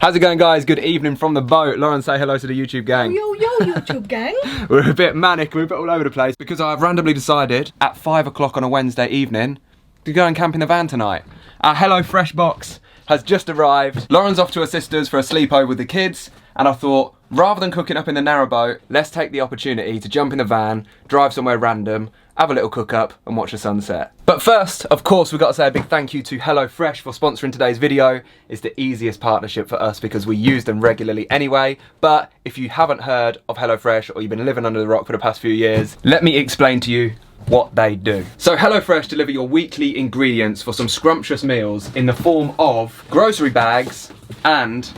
How's it going, guys? Good evening from the boat. Lauren, say hello to the YouTube gang. Yo, YouTube gang. We're a bit manic, we're a bit all over the place because I've randomly decided at 5 o'clock on a Wednesday evening to go and camp in the van tonight. Our Hello Fresh box has just arrived. Lauren's off to her sister's for a sleepover with the kids, and I thought, rather than cooking up in the narrowboat, let's take the opportunity to jump in the van, drive somewhere random, have a little cook up and watch the sunset. But first, of course, we've got to say a big thank you to Hello Fresh for sponsoring today's video. It's the easiest partnership for us because we use them regularly anyway. But if you haven't heard of Hello Fresh or you've been living under the rock for the past few years, let me explain to you what they do. So Hello Fresh deliver your weekly ingredients for some scrumptious meals in the form of grocery bags and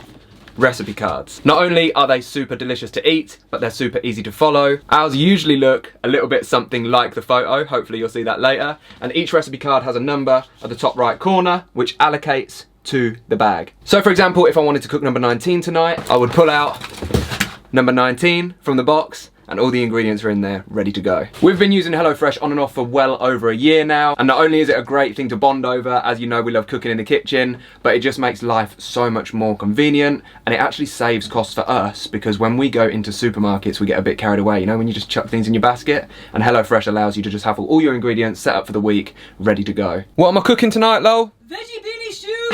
recipe cards. Not only are they super delicious to eat, but they're super easy to follow. Ours usually look a little bit something like the photo, hopefully you'll see that later, and each recipe card has a number at the top right corner which allocates to the bag. So for example, if I wanted to cook number 19 tonight, I would pull out number 19 from the box and all the ingredients are in there, ready to go. We've been using HelloFresh on and off for well over a year now, and not only is it a great thing to bond over, as you know we love cooking in the kitchen, but it just makes life so much more convenient, and it actually saves costs for us, because when we go into supermarkets we get a bit carried away, you know, when you just chuck things in your basket, and HelloFresh allows you to just have all your ingredients set up for the week, ready to go. What am I cooking tonight, Lol? Veggie beanie stew.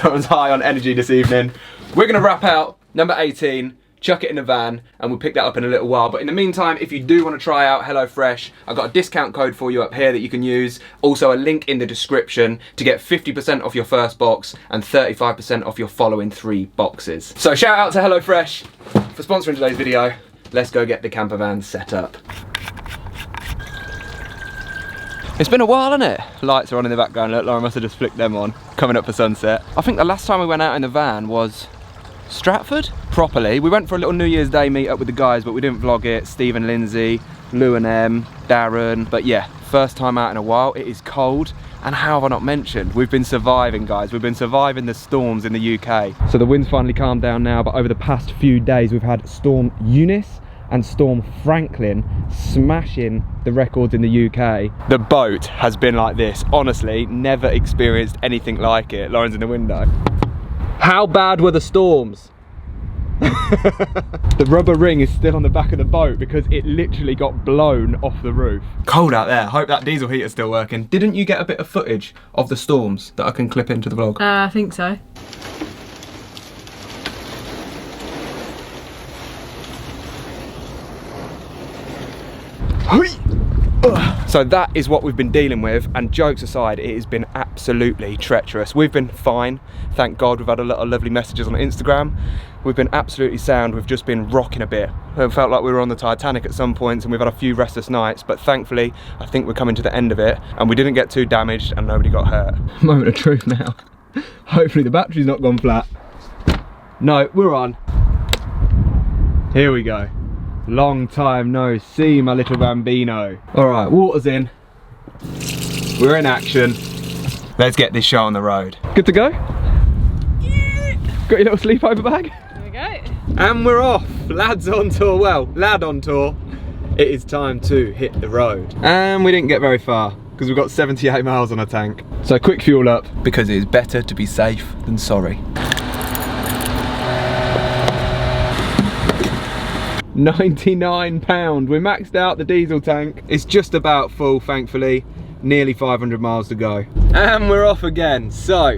Lauren's high on energy this evening. We're gonna wrap out number 18, chuck it in the van, and we'll pick that up in a little while. But in the meantime, if you do want to try out HelloFresh, I've got a discount code for you up here that you can use. Also a link in the description to get 50% off your first box and 35% off your following 3 boxes. So shout out to HelloFresh for sponsoring today's video. Let's go get the camper van set up. It's been a while, hasn't it? Lights are on in the background. Look, Lauren must have just flicked them on, coming up for sunset. I think the last time we went out in the van was Stratford, properly. We went for a little New Year's Day meet up with the guys, but we didn't vlog it. Steve and Lindsay, Lou and Em, Darren. But yeah, first time out in a while. It is cold, and how have I not mentioned? We've been surviving, guys. We've been surviving the storms in the UK. So the wind's finally calmed down now, but over the past few days we've had Storm Eunice and Storm Franklin smashing the records in the UK. The boat has been like this. Honestly, never experienced anything like it. Lauren's in the window. How bad were the storms? The rubber ring is still on the back of the boat because it literally got blown off the roof. Cold out there. Hope that diesel heater's still working. Didn't you get a bit of footage of the storms that I can clip into the vlog? I think so. So that is what we've been dealing with, and jokes aside, it has been absolutely treacherous. We've been fine, thank God. We've had a lot of lovely messages on Instagram. We've been absolutely sound. We've just been rocking a bit. It felt like we were on the Titanic at some points, and we've had a few restless nights, but thankfully I think we're coming to the end of it, and we didn't get too damaged and nobody got hurt. Moment of truth now. Hopefully the battery's not gone flat. No, we're on. Here we go. Long time no see, my little bambino. All right, water's in. We're in action. Let's get this show on the road. Good to go? Yeah. Got your little sleepover bag? There we go. And we're off. Lads on tour. Well, lad on tour. It is time to hit the road. And we didn't get very far because we've got 78 miles on our tank. So quick fuel up because it is better to be safe than sorry. 99 pound. We maxed out the diesel tank. It's just about full, thankfully. Nearly 500 miles to go. And we're off again. So,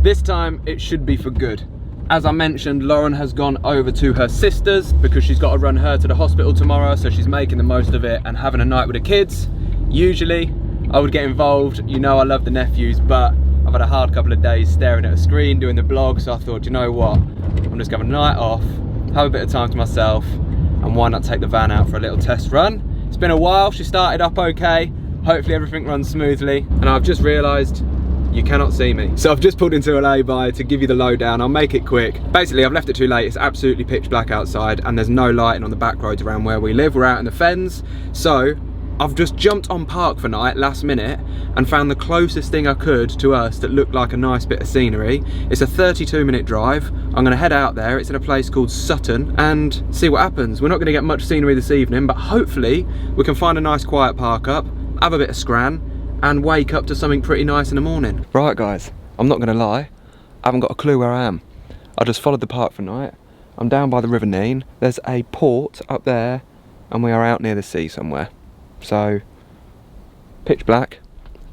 this time it should be for good. As I mentioned, Lauren has gone over to her sister's because she's got to run her to the hospital tomorrow, so she's making the most of it and having a night with the kids. Usually, I would get involved. You know I love the nephews, but I've had a hard couple of days staring at a screen, doing the blog, so I thought, you know what? I'm just going to have a night off, have a bit of time to myself, and why not take the van out for a little test run. It's been a while. She started up okay. Hopefully everything runs smoothly. And I've just realised you cannot see me. So I've just pulled into a lay-by to give you the lowdown. I'll make it quick. Basically, I've left it too late. It's absolutely pitch black outside and there's no lighting on the back roads around where we live. We're out in the fens. So I've just jumped on Park for Night last minute and found the closest thing I could to us that looked like a nice bit of scenery. It's a 32-minute drive. I'm gonna head out there. It's in a place called Sutton and see what happens. We're not gonna get much scenery this evening, but hopefully we can find a nice quiet park up, have a bit of scran, and wake up to something pretty nice in the morning. Right guys, I'm not gonna lie, I haven't got a clue where I am. I just followed the park for night. I'm down by the River Nene. There's a port up there and we are out near the sea somewhere. So, pitch black,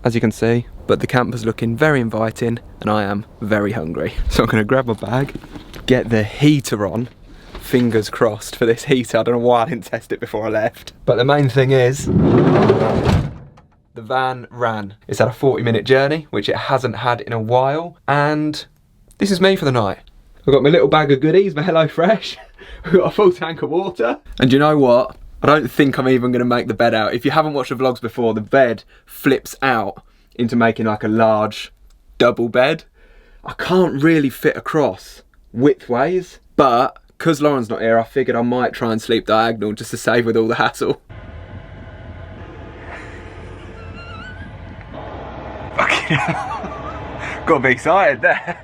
as you can see, but the camper's looking very inviting and I am very hungry. So I'm gonna grab my bag, get the heater on, fingers crossed for this heater. I don't know why I didn't test it before I left. But the main thing is, the van ran. It's had a 40-minute journey, which it hasn't had in a while, and this is me for the night. I've got my little bag of goodies, my HelloFresh. We've got a full tank of water. And you know what? I don't think I'm even gonna make the bed out. If you haven't watched the vlogs before, the bed flips out into making like a large double bed. I can't really fit across widthways, but because Lauren's not here, I figured I might try and sleep diagonal just to save with all the hassle. Got be excited there.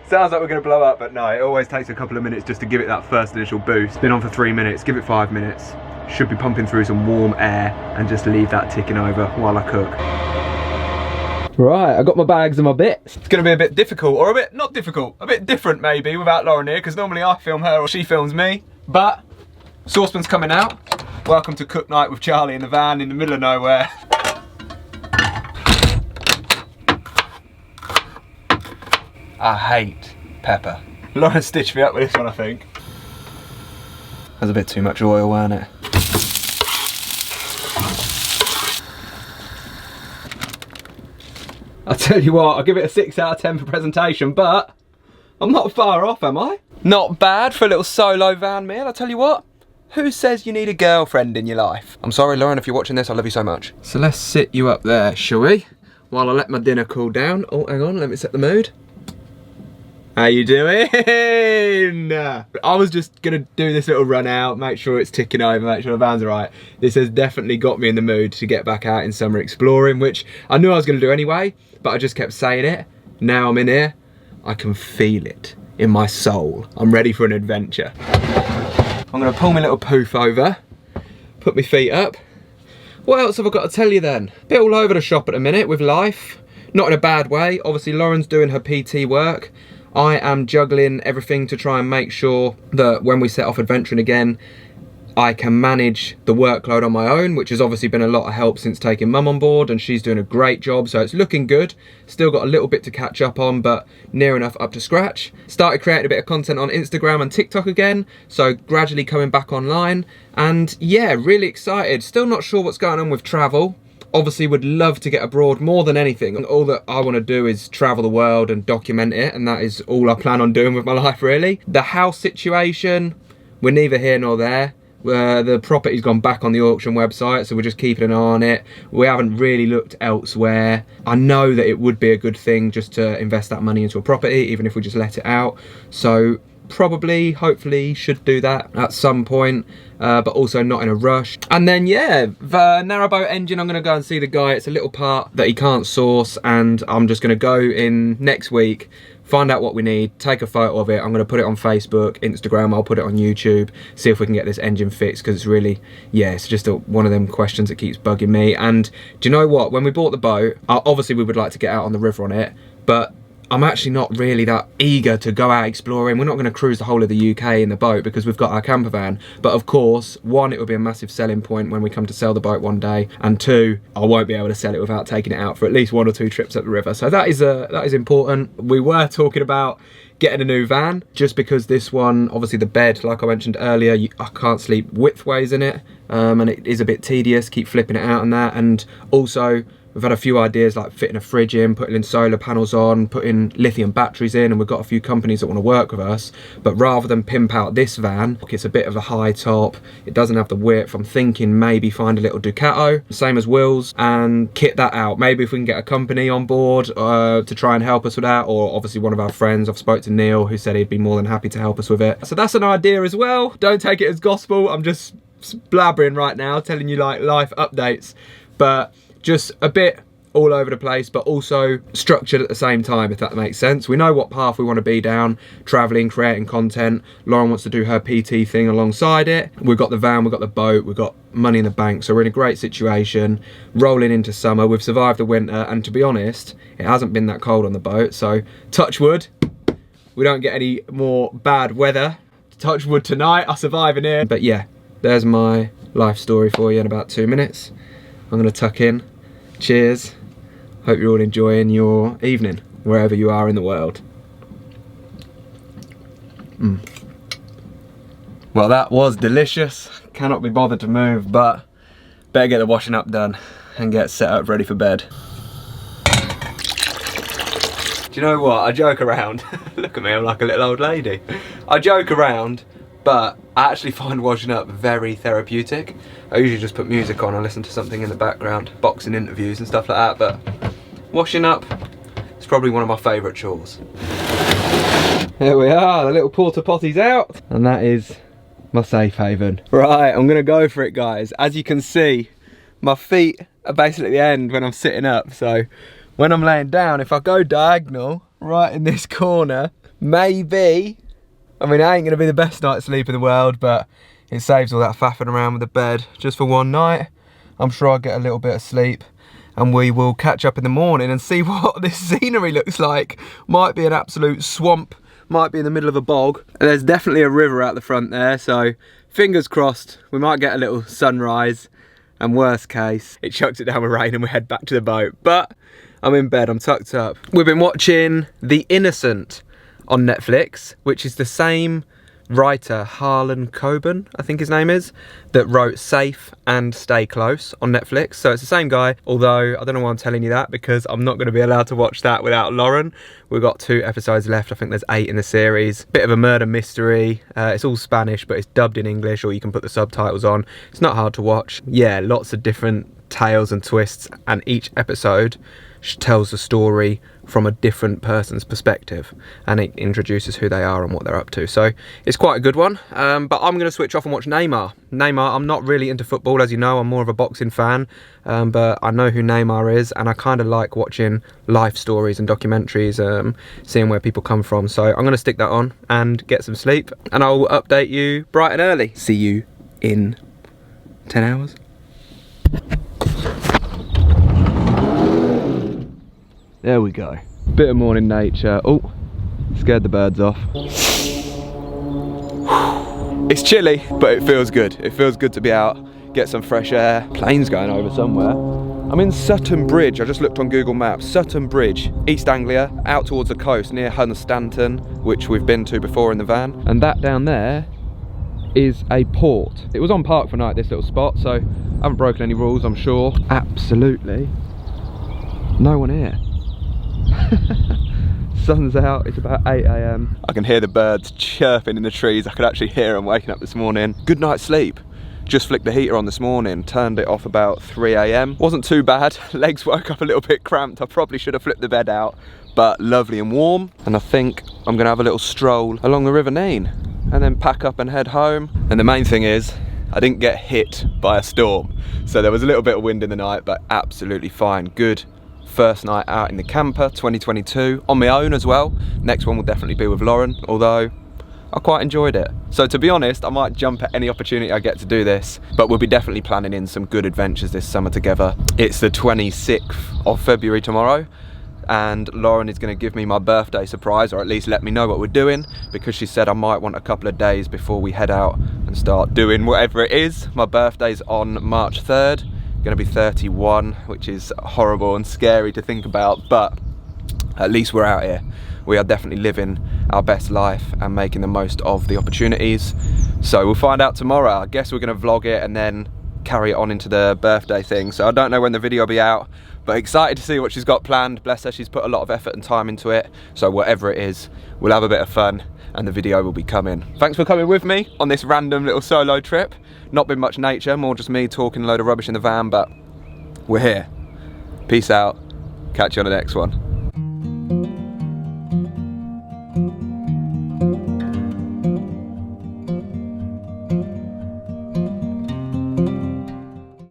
Sounds like we're going to blow up, but no, it always takes a couple of minutes just to give it that first initial boost. Been on for 3 minutes, give it 5 minutes. Should be pumping through some warm air and just leave that ticking over while I cook. Right, I got my bags and my bits. It's going to be a bit difficult, or a bit, not difficult, a bit different maybe without Lauren here, because normally I film her or she films me. But, saucepan's coming out. Welcome to cook night with Charlie in the van in the middle of nowhere. I hate pepper. Lauren stitched me up with this one, I think. There's a bit too much oil, weren't it? I'll tell you what, I'll give it a 6 out of 10 for presentation, but I'm not far off, am I? Not bad for a little solo van meal, I'll tell you what. Who says you need a girlfriend in your life? I'm sorry, Lauren, if you're watching this, I love you so much. So let's sit you up there, shall we? While I let my dinner cool down. Oh, hang on, let me set the mood. How you doing? I was just gonna do this little run out, make sure it's ticking over, make sure the van's alright. This has definitely got me in the mood to get back out in summer exploring, which I knew I was gonna do anyway, but I just kept saying it. Now I'm in here, I can feel it in my soul. I'm ready for an adventure. I'm gonna pull my little poof over, put my feet up. What else have I got to tell you then? Bit all over the shop at the minute with life. Not in a bad way. Obviously Lauren's doing her PT work. I am juggling everything to try and make sure that when we set off adventuring again, I can manage the workload on my own, which has obviously been a lot of help since taking mum on board, and she's doing a great job, so it's looking good. Still got a little bit to catch up on, but near enough up to scratch. Started creating a bit of content on Instagram and TikTok again, so gradually coming back online. And yeah, really excited. Still not sure what's going on with travel. Obviously would love to get abroad more than anything. And all that I want to do is travel the world and document it, and that is all I plan on doing with my life really. The house situation, we're neither here nor there. The property's gone back on the auction website, so we're just keeping an eye on it. We haven't really looked elsewhere. I know that it would be a good thing just to invest that money into a property, even if we just let it out. So probably, hopefully, should do that at some point, but also not in a rush. And then yeah, the narrowboat engine, I'm gonna go and see the guy. It's a little part that he can't source, and I'm just gonna go in next week, find out what we need, take a photo of it. I'm gonna put it on Facebook, Instagram, I'll put it on YouTube, see if we can get this engine fixed, because it's really, yeah, it's just one of them questions that keeps bugging me. And do you know what, when we bought the boat, obviously we would like to get out on the river on it, but I'm actually not really that eager to go out exploring. We're not going to cruise the whole of the UK in the boat because we've got our camper van. But of course, one, it would be a massive selling point when we come to sell the boat one day, and two, I won't be able to sell it without taking it out for at least 1 or 2 trips up the river. So that is important. We were talking about getting a new van, just because this one, obviously the bed, like I mentioned earlier, I can't sleep widthways in it, and it is a bit tedious, keep flipping it out and that. And also, we've had a few ideas like fitting a fridge in, putting in solar panels on, putting lithium batteries in, and we've got a few companies that want to work with us. But rather than pimp out this van, it's a bit of a high top, it doesn't have the width, I'm thinking maybe find a little Ducato, same as Will's, and kit that out. Maybe if we can get a company on board to try and help us with that, or obviously one of our friends. I've spoke to Neil, who said he'd be more than happy to help us with it. So that's an idea as well. Don't take it as gospel, I'm just blabbering right now, telling you like life updates. But just a bit all over the place, but also structured at the same time, if that makes sense. We know what path we want to be down, traveling, creating content. Lauren wants to do her PT thing alongside it. We've got the van, we've got the boat, we've got money in the bank, so we're in a great situation, rolling into summer. We've survived the winter, and to be honest, it hasn't been that cold on the boat, so touch wood, we don't get any more bad weather. Touch wood tonight, I survive in here. But yeah, there's my life story for you in about 2 minutes. I'm gonna tuck in. Cheers. Hope you're all enjoying your evening, wherever you are in the world. Well, that was delicious. Cannot be bothered to move, but better get the washing up done and get set up ready for bed. Do you know what? I joke around. Look at me, I'm like a little old lady. I joke around, but I actually find washing up very therapeutic. I usually just put music on and listen to something in the background, boxing interviews and stuff like that, but washing up is probably one of my favourite chores. Here we are, the little porta potty's out, and that is my safe haven. Right, I'm gonna go for it, guys. As you can see, my feet are basically at the end when I'm sitting up, so when I'm laying down, if I go diagonal right in this corner, maybe, I mean, it ain't gonna be the best night's sleep in the world, but it saves all that faffing around with the bed just for one night. I'm sure I'll get a little bit of sleep, and we will catch up in the morning and see what this scenery looks like. Might be an absolute swamp, might be in the middle of a bog. There's definitely a river out the front there, so fingers crossed we might get a little sunrise, and worst case, it chucks it down with rain and we head back to the boat. But I'm in bed, I'm tucked up. We've been watching The Innocent on Netflix, which is the same writer, Harlan Coben, I think his name is, that wrote Safe and Stay Close on Netflix. So it's the same guy, although I don't know why I'm telling you that, because I'm not going to be allowed to watch that without Lauren. We've got 2 episodes left. I think there's 8 in the series. Bit of a murder mystery. It's all Spanish, but it's dubbed in English, or you can put the subtitles on. It's not hard to watch. Yeah, lots of different tales and twists, and each episode tells the story from a different person's perspective, and it introduces who they are and what they're up to. So it's quite a good one, but I'm going to switch off and watch Neymar. I'm not really into football, as you know. I'm more of a boxing fan, but I know who Neymar is, and I kind of like watching life stories and documentaries, seeing where people come from. So I'm going to stick that on and get some sleep, and I'll update you bright and early. See you in 10 hours. There we go. Bit of morning nature. Oh, scared the birds off. It's chilly, but it feels good. It feels good to be out, get some fresh air. Planes going over somewhere. I'm in Sutton Bridge. I just looked on Google Maps. Sutton Bridge, East Anglia, out towards the coast near Hunstanton, which we've been to before in the van. And that down there is a port. It was on Park for Night, this little spot, so I haven't broken any rules, I'm sure. Absolutely no one here. Sun's out, it's about 8 AM. I can hear the birds chirping in the trees. I could actually hear them waking up this morning. Good night's sleep. Just flicked the heater on this morning, turned it off about 3 AM. Wasn't too bad. Legs woke up a little bit cramped. I probably should have flipped the bed out, but lovely and warm. And I think I'm gonna have a little stroll along the River Nene and then pack up and head home. And the main thing is, I didn't get hit by a storm. So there was a little bit of wind in the night, but absolutely fine. Good first night out in the camper, 2022, on my own as well. Next one will definitely be with Lauren, although I quite enjoyed it. So to be honest, I might jump at any opportunity I get to do this, but we'll be definitely planning in some good adventures this summer together. It's the 26th of February tomorrow, and Lauren is going to give me my birthday surprise, or at least let me know what we're doing, because she said I might want a couple of days before we head out and start doing whatever it is. My birthday's on March 3rd. Going to be 31, which is horrible and scary to think about, but at least we're out here. We are definitely living our best life and making the most of the opportunities. So we'll find out tomorrow. I guess we're going to vlog it and then carry it on into the birthday thing. So I don't know when the video will be out, but excited to see what she's got planned. Bless her, she's put a lot of effort and time into it. So whatever it is, we'll have a bit of fun and the video will be coming. Thanks for coming with me on this random little solo trip. Not been much nature, more just me talking a load of rubbish in the van, but we're here. Peace out. Catch you on the next one.